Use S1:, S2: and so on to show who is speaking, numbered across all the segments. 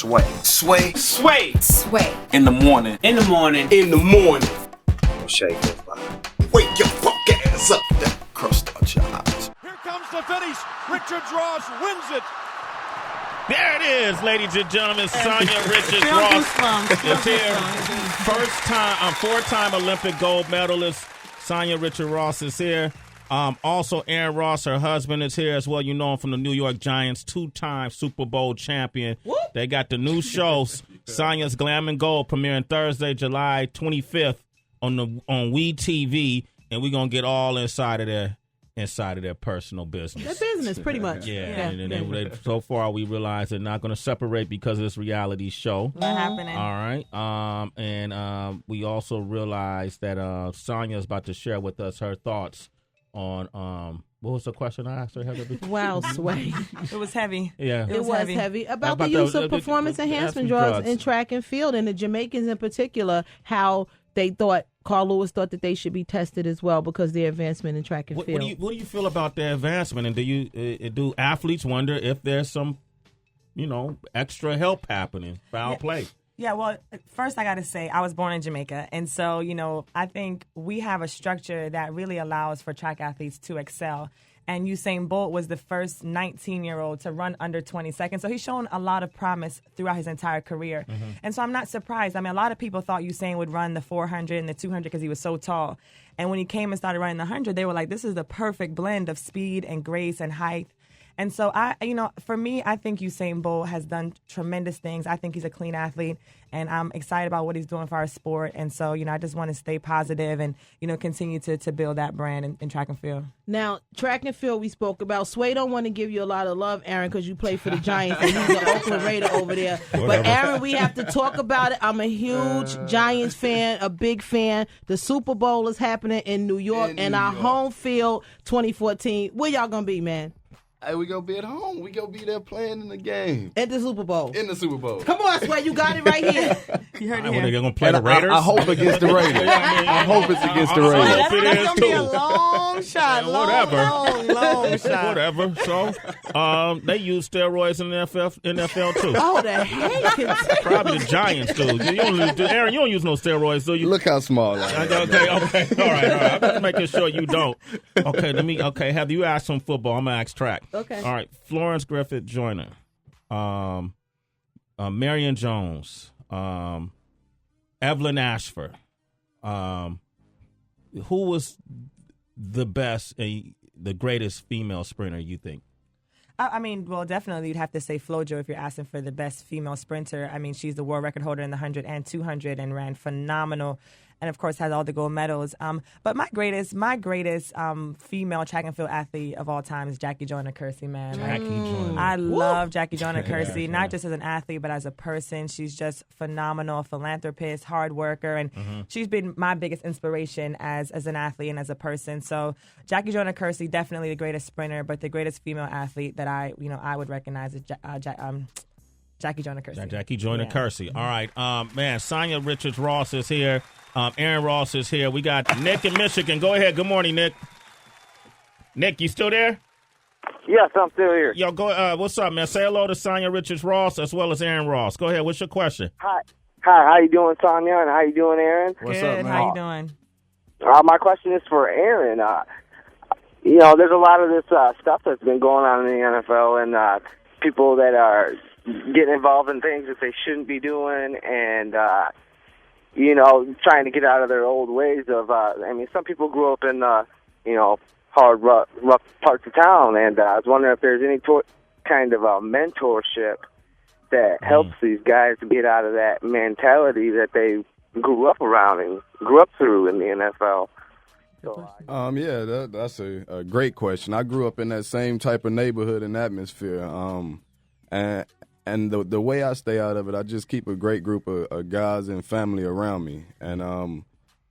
S1: Sway.
S2: Sway.
S3: Sway.
S4: Sway.
S2: In the morning.
S3: In the morning.
S2: In the morning.
S1: Shake goes by.
S2: Wake your fuck ass up. That crust out your eyes.
S5: Here comes the finish. Richard Ross wins it.
S6: There it is, ladies and gentlemen. Sanya Richards Ross is here. Four-time Olympic gold medalist. Sanya Richard Ross is here. Also, Aaron Ross, her husband, is here as well. You know him from the New York Giants, two-time Super Bowl champion. Whoop. They got the new show, Sanya's Glam and Gold, premiering Thursday, July 25th on We TV, and we're gonna get all inside of their personal business.
S4: Their business, pretty much.
S6: Yeah. And so far, we realize they're not going to separate because of this reality show.
S7: Not happening.
S6: All right. And we also realize that Sanya is about to share with us her thoughts on what was the question I asked her, Heather?
S4: Wow, Sway.
S7: It was heavy.
S6: Yeah.
S4: It was heavy. About the use of performance enhancement drugs in track and field, and the Jamaicans in particular, how they thought, Carl Lewis thought that they should be tested as well because of their advancement in track and field.
S6: What do you feel about their advancement, and do athletes wonder if there's some, extra help happening, foul play?
S7: Yeah, well, first I got to say, I was born in Jamaica. And so, I think we have a structure that really allows for track athletes to excel. And Usain Bolt was the first 19-year-old to run under 20 seconds. So he's shown a lot of promise throughout his entire career. Mm-hmm. And so I'm not surprised. I mean, a lot of people thought Usain would run the 400 and the 200 because he was so tall. And when he came and started running the 100, they were like, this is the perfect blend of speed and grace and height. And so, for me, I think Usain Bolt has done tremendous things. I think he's a clean athlete, and I'm excited about what he's doing for our sport. And so, I just want to stay positive and, continue to build that brand in track and field.
S4: Now, track and field we spoke about. Sway don't want to give you a lot of love, Aaron, because you play for the Giants, and he's an Oakland Raider over there. But, Aaron, we have to talk about it. I'm a huge Giants fan, a big fan. The Super Bowl is happening in New York, and our home field 2014. Where y'all going to be, man?
S8: Hey, we gonna be at home. We gonna be there playing in the game.
S4: At the Super Bowl.
S8: In the Super Bowl.
S4: Come on, Sway, you got it right here.
S7: You heard it
S6: They're
S7: here.
S6: going to play the Raiders?
S8: I hope against the Raiders. I hope it's against the Raiders.
S7: That's going to be a long shot.
S6: Whatever.
S7: Long shot.
S6: Whatever. So, they use steroids in the NFL too.
S4: Oh, the heck.
S6: Probably the Giants do. Aaron, you don't use no steroids, do you?
S8: Look how small I am.
S6: Okay. All right. I'm just making sure you don't. Okay, have you asked some football? I'm going to ask track.
S4: Okay.
S6: All right. Florence Griffith Joyner, Marion Jones, Evelyn Ashford. Who was the best, the greatest female sprinter, you think?
S7: I mean, well, definitely you'd have to say Flojo if you're asking for the best female sprinter. I mean, she's the world record holder in the 100 and 200 and ran phenomenal. And, of course, has all the gold medals. But my greatest female track and field athlete of all time is Jackie Joyner-Kersee, man.
S6: Jackie Joyner.
S7: I love Jackie Joyner-Kersee, not just as an athlete, but as a person. She's just phenomenal, a philanthropist, hard worker, and she's been my biggest inspiration as an athlete and as a person. So Jackie Joyner-Kersee, definitely the greatest sprinter, but the greatest female athlete that I would recognize is Jackie Joyner-Kersee.
S6: Jackie Joyner-Kersee. All right. Man, Sanya Richards Ross is here. Aaron Ross is here. We got Nick in Michigan. Go ahead. Good morning, Nick. Nick, you still there?
S9: Yes, I'm still here.
S6: Yo, go. What's up, man? Say hello to Sanya Richards Ross as well as Aaron Ross. Go ahead. What's your question?
S9: Hi. How you doing, Sanya? And how you doing, Aaron?
S8: What's
S7: Good.
S8: up, man?
S7: How you doing?
S9: My question is for Aaron. There's a lot of this stuff that's been going on in the NFL and people that are getting involved in things that they shouldn't be doing and, trying to get out of their old ways of, some people grew up in, hard, rough parts of town, and I was wondering if there's any kind of a mentorship that helps these guys to get out of that mentality that they grew up around and grew up through in the NFL.
S8: That's a great question. I grew up in that same type of neighborhood and atmosphere, and the way I stay out of it, I just keep a great group of guys and family around me, and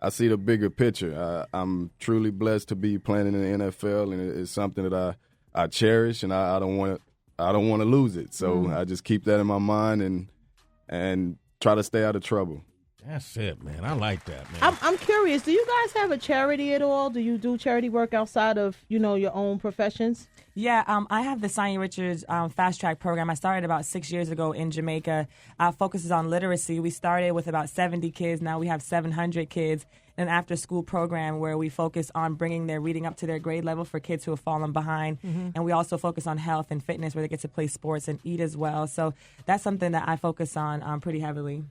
S8: I see the bigger picture. I'm truly blessed to be playing in the NFL, and it's something that I cherish, and I don't want to lose it. So I just keep that in my mind and try to stay out of trouble.
S6: That's it, man. I like that, man.
S4: I'm curious. Do you guys have a charity at all? Do you do charity work outside of your own professions?
S7: Yeah, I have the Sanya Richards Fast Track program. I started about 6 years ago in Jamaica. Our focus is on literacy. We started with about 70 kids. Now we have 700 kids. An after-school program where we focus on bringing their reading up to their grade level for kids who have fallen behind. And we also focus on health and fitness where they get to play sports and eat as well. So that's something that I focus on pretty heavily.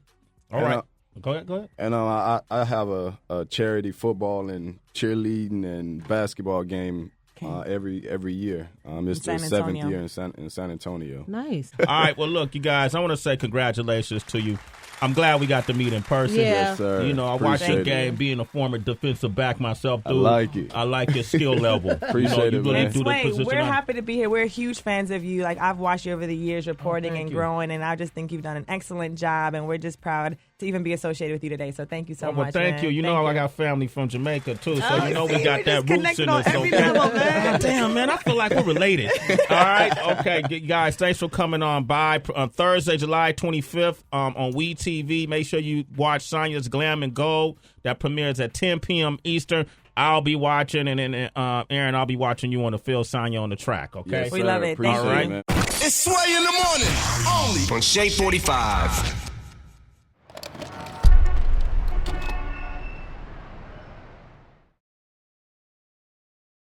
S6: All right. Go ahead.
S8: And I have a charity football and cheerleading and basketball game every year. It's the 7th year in San Antonio.
S4: Nice.
S6: All right. Well, look, you guys, I want to say congratulations to you. I'm glad we got to meet in person.
S4: Yeah.
S8: Yes, sir.
S6: I watched the game being a former defensive back myself, dude.
S8: I like it.
S6: I like your skill level.
S8: Appreciate it, man.
S7: Sway, we're happy to be here. We're huge fans of you. Like, I've watched you over the years reporting and growing, and I just think you've done an excellent job, and we're just proud to even be associated with you today. So thank you so much.
S6: Thank you. I got family from Jamaica, too, so we got that roots in us.
S7: Every level, man.
S6: Damn, man, I feel like we're related. All right, okay, guys, thanks for coming on by. On Thursday, July 25th, on WeTV, make sure you watch Sanya's Glam and Gold. That premieres at 10 p.m. Eastern. I'll be watching, and then Aaron, I'll be watching you on the field, Sanya on the track, okay?
S8: Yes,
S7: we love it.
S8: Appreciate
S7: Thank you.
S8: it, man.
S2: It's Sway in the morning, only
S1: On Shea 45.